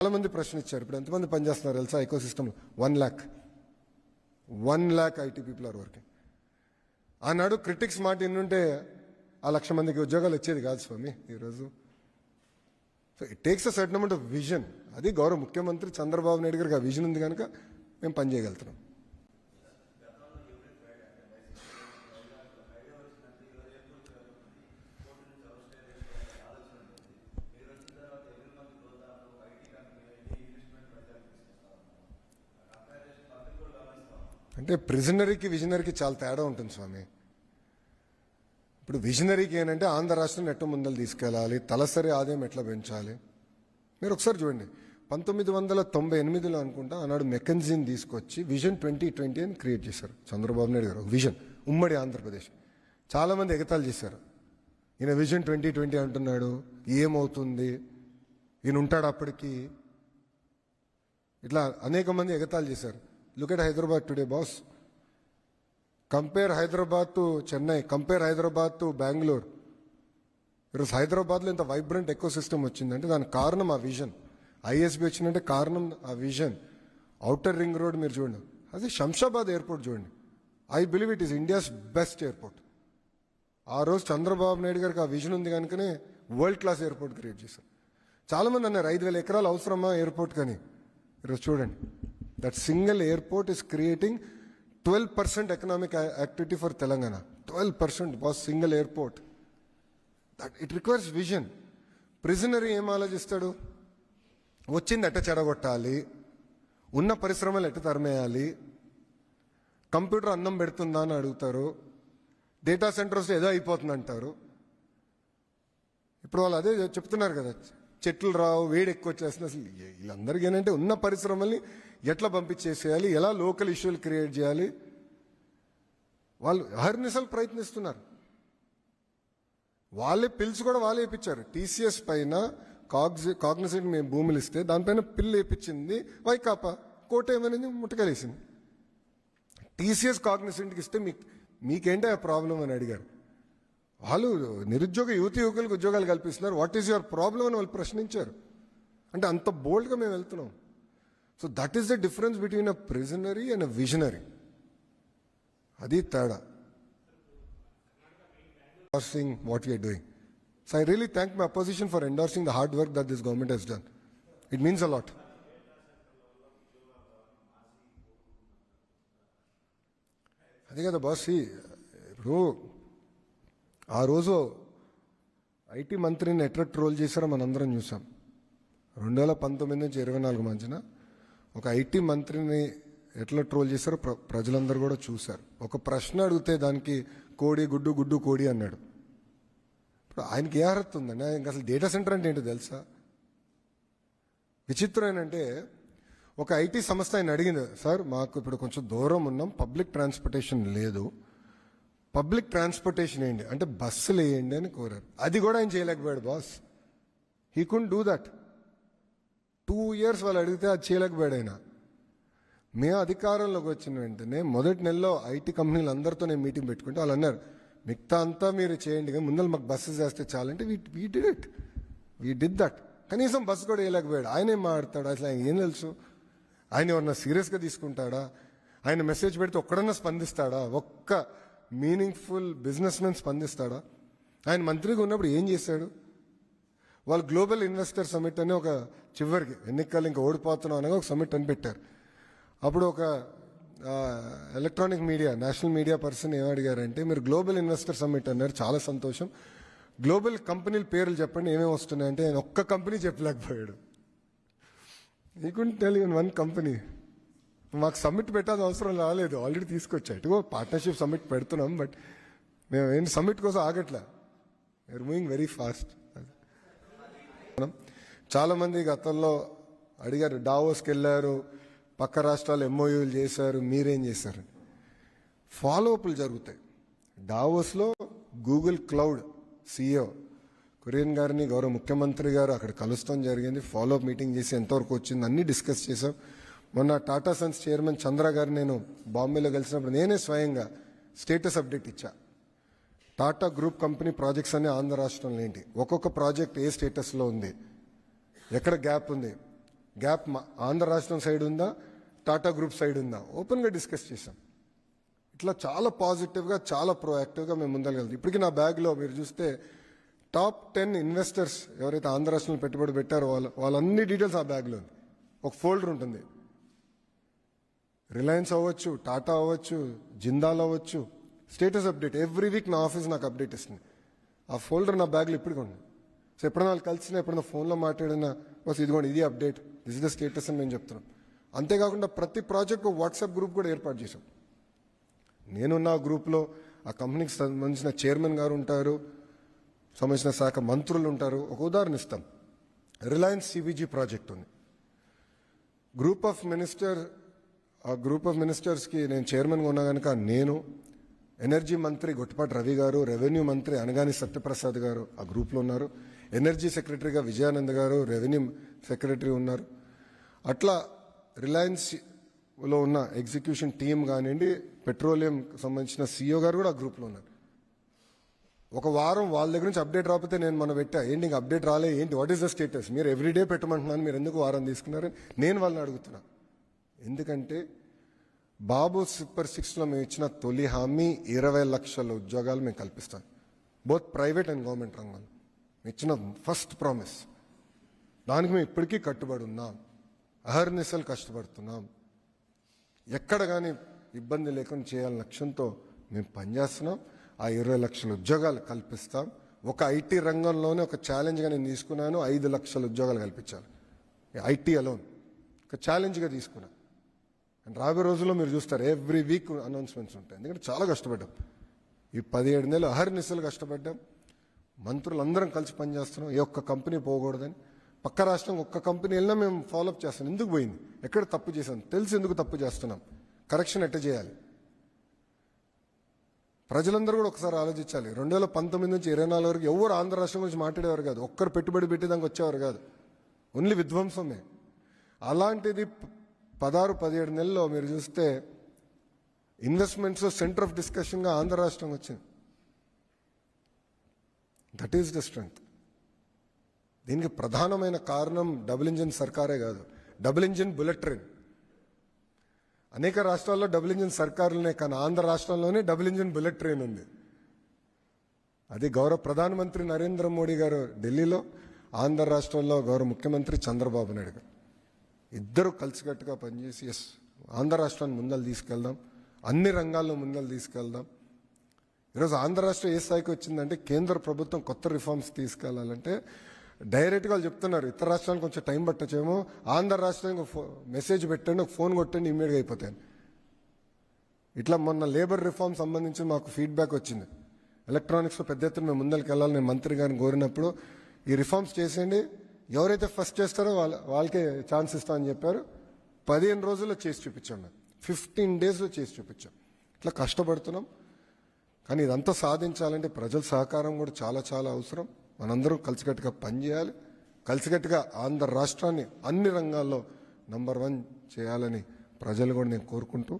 చాలా మంది ప్రశ్న ఇచ్చారు. ఇప్పుడు ఎంతమంది పనిచేస్తున్నారు తెలుసా ecosystem? 1 lakh IT people are working. ఆనాడు క్రిటిక్స్ మాట ఎన్నుంటే ఆ 1,00,000 మందికి ఉద్యోగాలు వచ్చేది కాదు స్వామి ఈరోజు. So it takes a certain amount of vision. అది గౌరవ ముఖ్యమంత్రి చంద్రబాబు నాయుడు గారికి ఆ విజన్ ఉంది కనుక మేము పనిచేయగలుగుతున్నాం. అంటే ప్రిజనరీకి విజనరీకి చాలా తేడా ఉంటుంది స్వామి. ఇప్పుడు విజనరీకి ఏంటంటే ఆంధ్ర రాష్ట్రం ఎట్లా ముందలు తీసుకెళ్ళాలి, తలసరి ఆదాయం ఎట్లా పెంచాలి. మీరు ఒకసారి చూడండి, 1998లో అనుకుంటా ఆనాడు మెకెన్జీని తీసుకొచ్చి విజన్ 2020 అని క్రియేట్ చేశారు చంద్రబాబు నాయుడు గారు. విజన్ ఉమ్మడి ఆంధ్రప్రదేశ్. చాలామంది ఎగతాళి చేశారు, ఈయన విజన్ 2020 అంటున్నాడు, ఏమవుతుంది, ఈయన ఉంటాడు అప్పటికి, ఇట్లా అనేక మంది ఎగతాళి చేశారు. Look at Hyderabad today, boss. Compare Hyderabad to Chennai. Compare Hyderabad to Bangalore. ఈరోజు హైదరాబాద్లో ఇంత వైబ్రెంట్ ఎకో సిస్టమ్ వచ్చిందంటే దానికి కారణం ఆ విజన్. ఐఎస్బి వచ్చిందంటే కారణం ఆ విజన్. ఔటర్ రింగ్ రోడ్ మీరు చూడండి, అదే శంషాబాద్ ఎయిర్పోర్ట్ చూడండి. I believe it is India's best airport. ఆ రోజు చంద్రబాబు నాయుడు గారికి ఆ విజన్ ఉంది కనుకనే వరల్డ్ క్లాస్ ఎయిర్పోర్ట్ క్రియేట్ చేశారు. చాలామంది అన్నారు 5,000 ఎకరాలు అవసరమా ఎయిర్పోర్ట్ కానీ. ఈరోజు చూడండి, that single airport is creating 12% economic activity for Telangana. 12% was single airport. That it requires vision. Prisoner ఏం ఆలోచిస్తాడు, వచ్చింది ఎట్ట చెడగొట్టాలి, ఉన్న పరిశ్రమలు ఎట్ట తరిమేయాలి, కంప్యూటర్ అన్నం పెడుతుందా అని అడుగుతారు, డేటా సెంటర్స్ ఏదో అయిపోతుంది అంటారు. ఇప్పుడు వాళ్ళు అదే చెప్తున్నారు కదా, చెట్లు రావు, వేడి ఎక్కువ వచ్చేస్తుంది. అసలు వీళ్ళందరికీ ఏంటంటే ఉన్న పరిశ్రమల్ని ఎట్లా పంపించేసేయాలి, ఎలా లోకల్ ఇష్యూలు క్రియేట్ చేయాలి, వాళ్ళు అహర్నిశలు ప్రయత్నిస్తున్నారు. వాళ్ళే పిల్స్ కూడా వాళ్ళే వేయించారు. టీసీఎస్ పైన కాగ్నిసెంట్ మేము భూములు ఇస్తే దానిపైన పిల్లు వేయించింది వైకాపా. కోట ఏమనేది ముట్టకలేసింది. టీసీఎస్ కాగ్నిసెంట్కి ఇస్తే మీకేంటే ఆ ప్రాబ్లం అని అడిగారు. వాళ్ళు నిరుద్యోగ యువకులకు ఉద్యోగాలు కల్పిస్తున్నారు, వాట్ ఈస్ యువర్ ప్రాబ్లం అని వాళ్ళు ప్రశ్నించారు. అంటే అంత బోల్డ్గా మేము వెళ్తున్నాం. So that is the difference between a prisonary and a visionary. అది తేడా. What we are doing. So I really thank my opposition for endorsing the hard work that this government has done. It means a lot. అదే కదా boss, ఇప్పుడు ఆ రోజు IT మంత్రిని ఎట్లా troll చేశారో మనందరం చూసాం. 2019 నుంచి 24 మధ్యన ఒక ఐటీ మంత్రిని ఎట్లా ట్రోల్ చేశారో ప్రజలందరూ కూడా చూశారు. ఒక ప్రశ్న అడిగితే దానికి కోడి గుడ్డు, గుడ్డు కోడి అన్నాడు. ఇప్పుడు ఆయనకి ఏ అర్హత ఉందండి? ఆయనకి అసలు డేటా సెంటర్ అంటే ఏంటో తెలుసా? విచిత్రం ఏంటంటే ఒక ఐటీ సంస్థ ఆయన అడిగింది, సార్ మాకు ఇప్పుడు కొంచెం దూరం ఉన్నాం, పబ్లిక్ ట్రాన్స్పోర్టేషన్ లేదు, పబ్లిక్ ట్రాన్స్పోర్టేషన్ వేయండి అంటే బస్సులు వేయండి అని కోరారు. అది కూడా ఆయన చేయలేకపోయాడు boss. He couldn't do that. 2 years వాళ్ళు అడిగితే అది చేయలేకపోయాడు ఆయన. మేము అధికారంలోకి వచ్చిన వెంటనే మొదటి నెలలో ఐటీ కంపెనీలు అందరితో నేను మీటింగ్ పెట్టుకుంటే వాళ్ళు అన్నారు, మిగతా అంతా మీరు చేయండి కానీ ముందర మాకు బస్సు చేస్తే చాలంటే we did it. We did that. కనీసం బస్సు కూడా వేయలేకపోయాడు. ఆయన ఏం మాట్లాడతాడు అసలు? ఆయన ఏం తెలుసు? ఆయన ఎవరన్నా సీరియస్గా తీసుకుంటాడా? ఆయన మెసేజ్ పెడితే ఒక్కడన్నా స్పందిస్తాడా? ఒక్క మీనింగ్ఫుల్ బిజినెస్ మెన్ స్పందిస్తాడా? ఆయన మంత్రిగా ఉన్నప్పుడు ఏం చేశాడు? వాళ్ళు గ్లోబల్ ఇన్వెస్టర్ సమిట్ అని ఒక చివరికి ఎన్నికలు ఇంకా ఓడిపోతున్నాం అనగా ఒక సమిట్ అని పెట్టారు. అప్పుడు ఒక electronic media national media person ఏమడిగారంటే, మీరు గ్లోబల్ ఇన్వెస్టర్ సమిట్ అన్నారు, చాలా సంతోషం, గ్లోబల్ కంపెనీల పేర్లు చెప్పండి ఏమేమి వస్తున్నాయంటే ఆయన ఒక్క కంపెనీ చెప్పలేకపోయాడు. ఈ couldn't tell even one company. మాకు సమ్మిట్ పెట్టాల్సిన అవసరం రాలేదు, ఆల్రెడీ తీసుకొచ్చా. ఇటుగో పార్ట్నర్షిప్ సమ్మిట్ పెడుతున్నాం, బట్ మేము ఏం సమ్మిట్ కోసం ఆగట్లా. We're moving very fast. చాలామంది గతంలో అడిగారు, డావోస్కి వెళ్ళారు, పక్క రాష్ట్రాలు ఎంఓయూలు చేశారు, మీరేం చేశారు? ఫాలోఅప్లు జరుగుతాయి. డావోస్లో గూగుల్ క్లౌడ్ CEO కురియన్ గారిని గౌరవ ముఖ్యమంత్రి గారు అక్కడ కలుస్తాం జరిగింది. ఫాలోఅప్ మీటింగ్ చేసి ఎంతవరకు వచ్చింది అన్నీ డిస్కస్ చేశాం. మొన్న టాటా సన్స్ చైర్మన్ చంద్ర గారు నేను బాంబేలో కలిసినప్పుడు నేనే స్వయంగా స్టేటస్ అప్డేట్ ఇచ్చా. టాటా గ్రూప్ కంపెనీ ప్రాజెక్ట్స్ అన్ని ఆంధ్ర రాష్ట్రంలో ఏంటి, ఒక్కొక్క ప్రాజెక్ట్ ఏ స్టేటస్లో ఉంది, ఎక్కడ గ్యాప్ ఉంది, గ్యాప్ ఆంధ్ర రాష్ట్రం సైడ్ ఉందా, టాటా గ్రూప్ సైడ్ ఉందా, ఓపెన్గా డిస్కస్ చేశాం. ఇట్లా చాలా పాజిటివ్గా, చాలా ప్రోయాక్టివ్గా మేము ముందరగలుగుతాం. ఇప్పటికీ నా బ్యాగ్లో మీరు చూస్తే టాప్ 10 ఇన్వెస్టర్స్ ఎవరైతే ఆంధ్ర రాష్ట్రంలో పెట్టుబడి పెట్టారో వాళ్ళన్ని డీటెయిల్స్ ఆ బ్యాగ్లో ఉంది. ఒక ఫోల్డర్ ఉంటుంది. రిలయన్స్ అవ్వచ్చు, టాటా అవ్వచ్చు, జిందాల్ అవ్వచ్చు, స్టేటస్ అప్డేట్ ఎవ్రీ వీక్ నా ఆఫీస్ నాకు అప్డేట్ ఇస్తుంది. ఆ ఫోల్డర్ నా బ్యాగ్లో ఇప్పటికీ ఉంది. సో ఎప్పుడైనా వాళ్ళు కలిసినా, ఎప్పుడైనా ఫోన్లో మాట్లాడినా బస్ ఇదిగోండి ఇది update, this is the status అని మేము చెప్తున్నాం. అంతేకాకుండా ప్రతి ప్రాజెక్ట్ వాట్సాప్ గ్రూప్ కూడా ఏర్పాటు చేశాం. నేనున్న ఆ గ్రూప్లో ఆ కంపెనీకి సంబంధించిన చైర్మన్ గారు ఉంటారు, సంబంధించిన శాఖ మంత్రులు ఉంటారు. ఒక ఉదాహరణ ఇస్తాం. రిలయన్స్ సిబిజీ ప్రాజెక్ట్ ఉంది. ఆ గ్రూప్ ఆఫ్ మినిస్టర్స్కి నేను చైర్మన్గా ఉన్నా కనుక నేను, ఎనర్జీ మంత్రి గొట్టిపాటి రవి గారు, రెవెన్యూ మంత్రి అనగాని సత్యప్రసాద్ గారు ఆ గ్రూప్లో ఉన్నారు, ఎనర్జీ సెక్రటరీగా విజయానంద్ గారు, రెవెన్యూ సెక్రటరీ ఉన్నారు. అట్లా రిలయన్స్లో ఉన్న ఎగ్జిక్యూషన్ టీం కానివ్వండి, పెట్రోలియం సంబంధించిన CEO గారు కూడా ఆ గ్రూప్లో ఉన్నారు. ఒక వారం వాళ్ళ దగ్గర నుంచి అప్డేట్ రాకపోతే నేను మనం పెట్టా, ఏంటి ఇంకా అప్డేట్ రాలే, ఏంటి వాట్ ఈస్ ద స్టేటస్, మీరు ఎవ్రీడే పెట్టమంటున్నాను, మీరు ఎందుకు వారం తీసుకున్నారని నేను వాళ్ళని అడుగుతున్నా. ఎందుకంటే బాబు సూపర్ 6లో మేము ఇచ్చిన తొలి హామీ 20 లక్షల ఉద్యోగాలు మేము కల్పిస్తాం, బోత్ ప్రైవేట్ అండ్ గవర్నమెంట్ రంగంలో. మేము ఇచ్చిన ఫస్ట్ ప్రామిస్. దానికి మేము ఇప్పటికీ కట్టుబడి ఉన్నాం, అహర్నిశలు కష్టపడుతున్నాం. ఎక్కడ కానీ ఇబ్బంది లేకుండా చేయాలని లక్ష్యంతో మేము పనిచేస్తున్నాం. ఆ 20 లక్షల ఉద్యోగాలు కల్పిస్తాం. ఒక ఐటీ రంగంలోనే ఒక ఛాలెంజ్గా నేను తీసుకున్నాను, 5 లక్షల ఉద్యోగాలు కల్పించాలి. ఐటీ అలోన్ ఒక ఛాలెంజ్గా తీసుకున్నాను. అండ్ రాబోయే రోజుల్లో మీరు చూస్తారు ఎవ్రీ వీక్ అనౌన్స్మెంట్స్ ఉంటాయి. ఎందుకంటే చాలా కష్టపడ్డాం. ఈ 17 నెలలు అహర్నిశలు కష్టపడ్డాం. మంత్రులందరం కలిసి పనిచేస్తున్నాం. ఏ ఒక్క కంపెనీ పోకూడదని. పక్క రాష్ట్రం ఒక్క కంపెనీ వెళ్ళినా మేము ఫాలోఅప్ చేస్తాం. ఎందుకు పోయింది, ఎక్కడ తప్పు చేశాను, తెలిసి ఎందుకు తప్పు చేస్తున్నాం, కరెక్షన్ ఎట్ట చేయాలి. ప్రజలందరూ కూడా ఒకసారి ఆలోచించాలి. 2019 నుంచి 24 వరకు ఎవరు ఆంధ్ర రాష్ట్రం గురించి మాట్లాడేవారు కాదు, ఒక్కరు పెట్టుబడి పెట్టేదానికి వచ్చేవారు కాదు, ఓన్లీ విధ్వంసమే. అలాంటిది 16-17 నెలల్లో మీరు చూస్తే ఇన్వెస్ట్మెంట్స్ సెంటర్ ఆఫ్ డిస్కషన్గా ఆంధ్ర రాష్ట్రం వచ్చింది. That is the strength. దీనికి ప్రధానమైన కారణం డబుల్ ఇంజిన్ సర్కారే కాదు, డబుల్ ఇంజిన్ బుల్లెట్ ట్రైన్. అనేక రాష్ట్రాల్లో డబుల్ ఇంజిన్ సర్కారులనే, కానీ ఆంధ్ర రాష్ట్రంలోనే డబుల్ ఇంజిన్ బుల్లెట్ ట్రైన్ ఉంది. అది గౌరవ ప్రధానమంత్రి నరేంద్ర మోడీ గారు ఢిల్లీలో, ఆంధ్ర రాష్ట్రంలో గౌరవ ముఖ్యమంత్రి చంద్రబాబు నాయుడు గారు ఇద్దరు కలిసికట్టుగా పనిచేసి ఆంధ్ర రాష్ట్రాన్ని ముందలు తీసుకెళ్దాం, అన్ని రంగాల్లో ముందలు తీసుకెళ్దాం. ఈరోజు ఆంధ్ర రాష్ట్రం ఏ స్థాయికి వచ్చిందంటే కేంద్ర ప్రభుత్వం కొత్త రిఫార్మ్స్ తీసుకెళ్లాలంటే డైరెక్ట్గా వాళ్ళు చెప్తున్నారు, ఇతర రాష్ట్రానికి కొంచెం టైం పట్టచ్చేమో, ఆంధ్ర రాష్ట్రానికి మెసేజ్ పెట్టండి, ఒక ఫోన్ కొట్టండి, ఇమ్మీడియట్గా అయిపోతాయి. ఇట్లా మొన్న లేబర్ రిఫార్మ్ సంబంధించి మాకు ఫీడ్బ్యాక్ వచ్చింది. ఎలక్ట్రానిక్స్లో పెద్ద ఎత్తున మేము ముందరికి వెళ్ళాలి. నేను మంత్రి గారిని కోరినప్పుడు ఈ రిఫార్మ్స్ చేసేయండి, ఎవరైతే ఫస్ట్ చేస్తారో వాళ్ళకే ఛాన్స్ ఇస్తామని చెప్పారు. 15 రోజుల్లో చేసి చూపించాం. మేము 15 డేస్లో చేసి చూపించాం. ఇట్లా కష్టపడుతున్నాం. కానీ ఇదంతా సాధించాలంటే ప్రజల సహకారం కూడా చాలా చాలా అవసరం. మనందరం కలిసికట్టుగా పనిచేయాలి. కలిసికట్టుగా ఆంధ్ర రాష్ట్రాన్ని అన్ని రంగాల్లో నంబర్ 1 చేయాలని ప్రజలు కూడా నేను కోరుకుంటూ